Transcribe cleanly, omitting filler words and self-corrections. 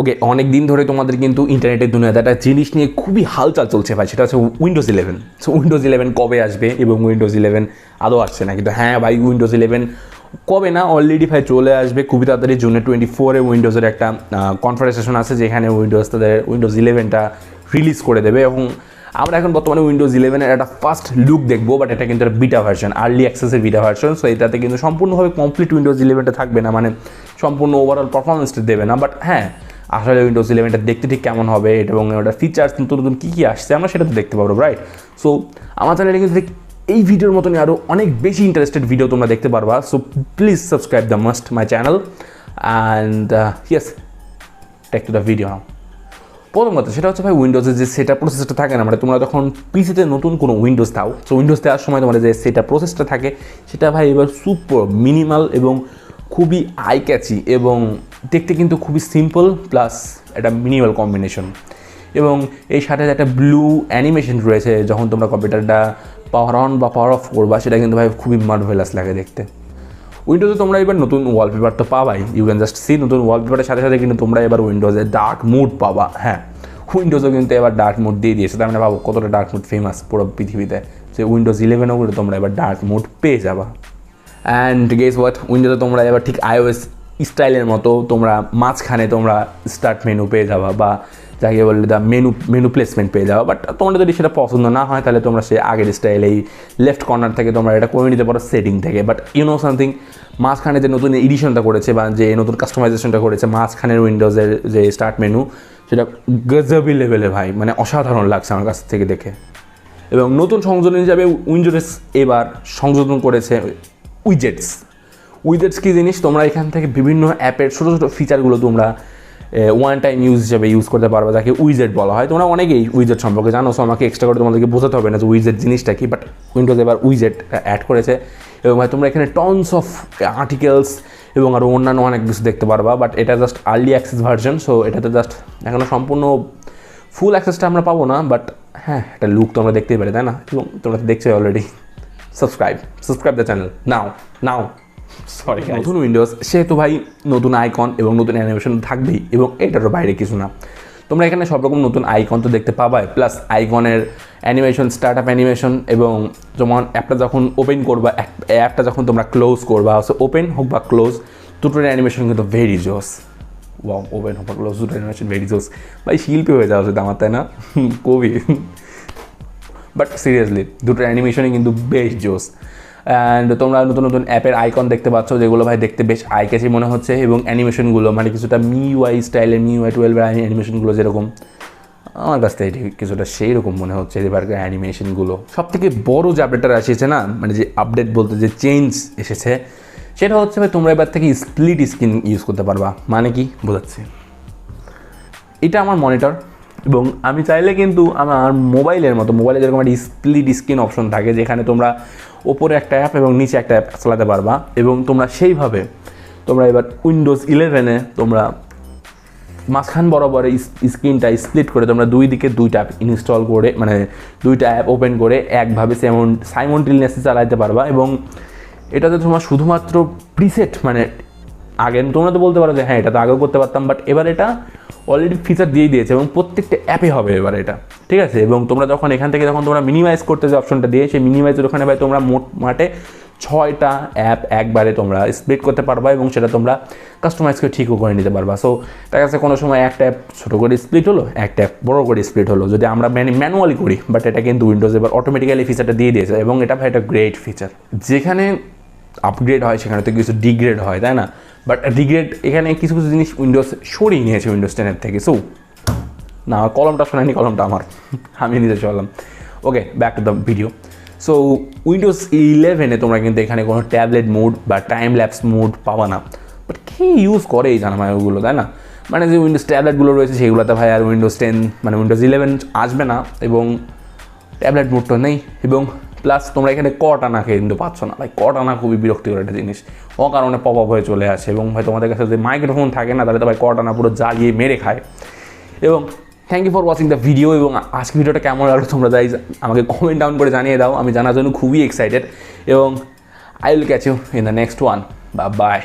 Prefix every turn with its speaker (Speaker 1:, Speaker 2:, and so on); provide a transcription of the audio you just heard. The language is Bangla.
Speaker 1: ওকে, অনেক দিন ধরে তোমাদের কিন্তু ইন্টারনেটের দুনিয়াতে একটা জিনিস নিয়ে খুবই হালচাল চলছে ভাই, সেটা হচ্ছে উইন্ডোজ 11। সো উইন্ডোজ 11 কবে আসবে এবং উইন্ডোজ 11 আদৌ আসছে না? কিন্তু হ্যাঁ ভাই, উইন্ডোজ 11 কবে না, অলরেডি ভাই চলে আসবে খুবই তাড়াতাড়ি। জুনের 24 উইন্ডোজের একটা কনফারেন্সেশন আছে যেখানে উইন্ডোজ তাদের উইন্ডোজ 11টা রিলিজ করে দেবে এবং আমরা এখন বর্তমানে উইন্ডোজ 11-এর একটা ফার্স্ট লুক দেখবো। বাট এটা কিন্তু একটা বিটা ভার্সন, আর্লি অ্যাক্সেসের বিটা ভার্সন। সো এটাতে কিন্তু সম্পূর্ণভাবে কমপ্লিট উইন্ডোজ 11টা থাকবে না, মানে সম্পূর্ণ ওভারঅল পারফরমেন্সটা দেবে না। বাট হ্যাঁ, আসলে উইন্ডোজ 11টা দেখতে ঠিক কেমন হবে এবং ওটা ফিচার্স নতুন নতুন কী কী আসছে আমরা সেটা তো দেখতে পাবো, রাইট? সো আমার চ্যানেলে কিন্তু এই ভিডিওর মতনই আরও অনেক বেশি ইন্টারেস্টেড ভিডিও তোমরা দেখতে পারবা। So please subscribe the must my channel and yes, take to the video now. প্রথম কথা সেটা হচ্ছে ভাই, উইন্ডোজের যে সেটআপ প্রসেসটা থাকে না, মানে তোমরা যখন পিসিতে নতুন কোনো উইন্ডোজ দাও, সো উইন্ডোজ দেওয়ার সময় তোমাদের যে সেটআপ প্রসেসটা থাকে সেটা ভাই এবার সুপার মিনিমাল এবং খুবই আই ক্যাচি এবং দেখতে কিন্তু খুবই সিম্পল প্লাস একটা মিনিমাল কম্বিনেশন। এবং এই সাথে একটা ব্লু অ্যানিমেশন রয়েছে যখন তোমরা কম্পিউটারটা পাওয়ার অন বা পাওয়ার অফ করবা, সেটা কিন্তু ভাই খুবই মার্ভেলাস লাগে দেখতে। উইন্ডোজে তোমরা এবার নতুন ওয়ালপেপার তো পাবাই, ইউ ক্যান জাস্ট সি। নতুন ওয়ালপেপারের সাথে সাথে কিন্তু তোমরা এবার উইন্ডোজে ডার্ক মুড পাবা। হ্যাঁ, উইন্ডোজও কিন্তু এবার ডার্ক মুড দিয়ে দিয়েছে, তার মানে ভাবো কতটা ডার্ক মুড ফেমাস পুরো পৃথিবীতে। সে উইন্ডোজ 11ও করে তোমরা এবার ডার্ক মুড পেয়ে যাবা। অ্যান্ড গেস হোয়াট, উইন্ডোজে তোমরা এবার ঠিক iOS স্টাইলের মতো তোমরা মাঝখানে তোমরা স্টার্ট মেনু পেয়ে যাবা বা যাকে বললে দা মেনু প্লেসমেন্ট পেয়ে যাওয়া। বাট তোমাদের যদি সেটা পছন্দ না হয় তাহলে তোমরা সে আগের স্টাইল এই লেফট কর্নার থেকে তোমরা এটা করে নিতে পারো সেটিং থেকে। বাট ইউ নো সামথিং, মাঝখানে যে নতুন এডিশনটা করেছে বা যে নতুন কাস্টমাইজেশনটা করেছে মাঝখানের উইন্ডোজের যে স্টার্ট মেনু, সেটা গজবি লেভেলে ভাই, মানে অসাধারণ লাগছে আমার কাছ থেকে দেখে। এবং নতুন সংযোজন হিসাবে উইন্ডোজ এবার সংযোজন করেছে উইজেটস কী জিনিস, তোমরা এখান থেকে বিভিন্ন অ্যাপের ছোটো ছোটো ফিচারগুলো তোমরা ওয়ান টাইম ইউজ হিসাবে ইউজ করতে পারবে, যাকে উইজেট বলা হয়। তোমরা অনেকেই উইজেট সম্পর্কে জানো, সো আমাকে এক্সট্রা করে তোমাদেরকে বোঝাতে হবে না যে উইজেট জিনিসটা কি। বাট উইন্ডোজ এবার উইজেট অ্যাড করেছে এবং ভাই তোমরা এখানে টনস অফ আর্টিকেলস এবং আরও অন্যান্য অনেক কিছু দেখতে পারবা। বাট এটা just early access version, so এটাতে জাস্ট এখনও সম্পূর্ণ ফুল অ্যাক্সেসটা আমরা পাবো না। বাট হ্যাঁ, একটা লুক তোমরা দেখতেই পারে, তাই না? এবং তোমরা তো দেখছো already. Subscribe the channel now. Sorry, নতুন উইন্ডোজ সেহেতু ভাই নতুন আইকন এবং নতুন অ্যানিমেশন থাকবেই এবং এটারও বাইরে কিছু না। তোমরা এখানে সব রকম নতুন আইকন তো দেখতে পাবাই, প্লাস আইকনের অ্যানিমেশন, স্টার্ট আপ অ্যানিমেশন এবং যেমন অ্যাপটা যখন ওপেন করবা, অ্যাপটা যখন তোমরা ক্লোজ করবা, সো ওপেন হোক বা ক্লোজ দুটোর অ্যানিমেশন কিন্তু ভেরি জোস। ওয়াও, ওপেন হোক বা ক্লোজ দুটোর অ্যানিমেশন ভেরি জোস ভাই, শিল্পী হয়ে যাওয়া উচিত আমার, তাই না? কবি। বাট সিরিয়াসলি দুটোর অ্যানিমেশনই কিন্তু বেশ জোস। অ্যান্ড তোমরা নতুন নতুন অ্যাপের আইকন দেখতে পাচ্ছ যেগুলো ভাই দেখতে বেশ আই ক্যাচি মনে হচ্ছে এবং অ্যানিমেশনগুলো মানে কিছুটা MIUI স্টাইলের MIUI 12 অ্যানিমেশনগুলো যেরকম আমার কাছ থেকে কিছুটা সেই রকম মনে হচ্ছে এবারকার অ্যানিমেশনগুলো। সবথেকে বড় যে আপডেটটা এসেছে না, মানে যে আপডেট বলতে যে চেঞ্জ এসেছে সেটা হচ্ছে ভাই তোমরা এবার থেকে স্প্লিট স্ক্রিন ইউজ করতে পারবা। মানে কি বোঝাচ্ছি, এটা আমার মনিটর এবং আমি চাইলে কিন্তু আমার মোবাইলে যেরকম একটা স্প্লিট স্ক্রিন অপশন থাকে যেখানে তোমরা ওপরে একটা অ্যাপ এবং নিচে একটা অ্যাপ চালাতে পারবা এবং তোমরা সেইভাবে তোমরা এবার উইন্ডোজ 11-এ তোমরা মাঝখান বরাবর স্ক্রিনটা স্প্লিট করে তোমরা দুই দিকে দুইটা অ্যাপ ইনস্টল করে, মানে দুইটা অ্যাপ ওপেন করে একভাবে সাইমনটেনিয়াসলি চালাতে পারবা। এবং এটাতে তোমার শুধুমাত্র প্রিসেট, মানে আগে তোমরা তো বলতে পারো যে হ্যাঁ এটা তো আগেও করতে পারতাম, বাট এবার এটা অলরেডি ফিচার দিয়ে দিয়েছে এবং প্রত্যেকটা অ্যাপে হবে এবার এটা, ঠিক আছে? এবং তোমরা যখন এখান থেকে যখন তোমরা মিনিমাইজ করতে যে অপশনটা দিয়ে, সেই মিনিমাইজের ওখানে ভাই তোমরা মোটমাটে 6টা অ্যাপ একবারে তোমরা স্প্লিট করতে পারবা এবং সেটা তোমরা কাস্টমাইজ করে ঠিকও করে নিতে পারবা। সো দেখা যাচ্ছে কোনো সময় একটা অ্যাপ ছোটো করে স্প্লিট হলো, একটা অ্যাপ বড়ো করে স্প্লিট হলো, যদি আমরা ম্যানুয়ালি করি। বাট এটা কিন্তু উইন্ডোজ এবার অটোমেটিক্যালি ফিচারটা দিয়ে দিয়েছে এবং এটা ভাই একটা গ্রেট ফিচার। যেখানে আপগ্রেড হয় সেখানে তো কিছু ডিগ্রেড হয়, তাই না? বাট ডিগ্রেড এখানে কিছু কিছু জিনিস উইন্ডোজ সরিয়ে নিয়েছে উইন্ডোজ 10-এর থেকে। সো না, কলমটা শোনায়নি, কলমটা আমার, আমি নিজে চললাম। Okay, back to the video. So windows 11-এ তোমরা কিন্তু এখানে কোনো ট্যাবলেট মোড বা টাইম ল্যাপস মোড পাবা না। বাট কি ইউজ করে এই জানা ভাই ওগুলো, তাই না? মানে যে উইন্ডোজ ট্যাবলেটগুলো রয়েছে সেগুলোতে ভাই আর উইন্ডোজ 10 মানে উইন্ডোজ 11 আসবে না এবং ট্যাবলেট মোডটা নেই। এবং প্লাস তোমরা এখানে টানা কিন্তু পাচ্ছ না ভাই, টানা খুবই বিরক্তিকর একটা জিনিস, কারণে পপ আপ হয়ে চলে আসে। এবং ভাই তোমাদের কাছে যদি মাইক্রোফোন থাকে না তাহলে তো ভাই টানা পুরো জ্বালিয়ে মেরে খায়। এবং thank you for watching the video. এবং আজকে ভিডিওটা কেমন লাগলো তোমরা গাইজ আমাকে কমেন্ট ডাউন করে জানিয়ে দাও, আমি জানার জন্য খুবই এক্সাইটেড। এবং I will catch you in the next one. By.